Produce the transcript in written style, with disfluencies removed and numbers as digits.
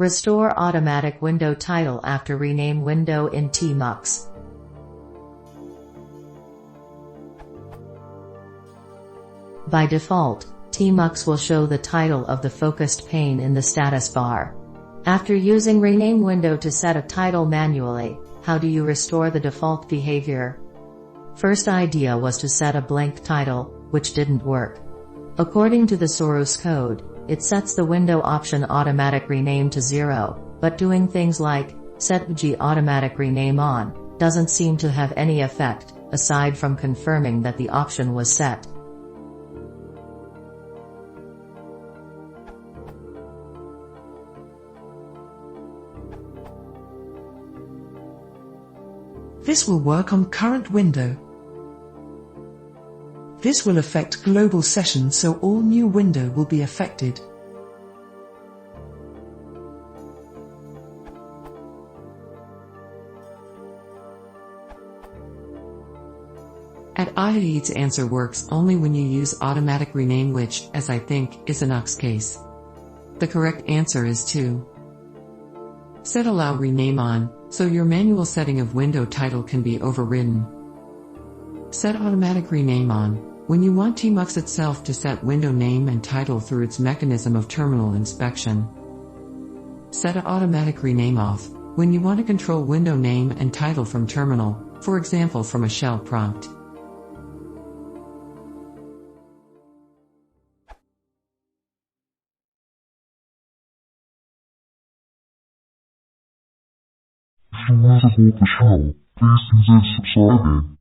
Restore automatic window title after rename window in tmux. By default, tmux will show the title of the focused pane in the status bar. After using rename window to set a title manually, how do you restore the default behavior? First idea was to set a blank title, which didn't work. According to the source code, it sets the window option automatic rename to 0, but doing things like set G automatic rename on doesn't seem to have any effect, aside from confirming that the option was set. This will work on current window. This will affect global session, so all new window will be affected. At IED's answer works only when you use automatic rename, which, as I think, is an tmux case. The correct answer is 2. Set allow rename on, so your manual setting of window title can be overridden. Set automatic rename on, when you want tmux itself to set window name and title through its mechanism of terminal inspection. Set automatic rename off, when you want to control window name and title from terminal, for example from a shell prompt. If you want to support the show, please consider subscribing.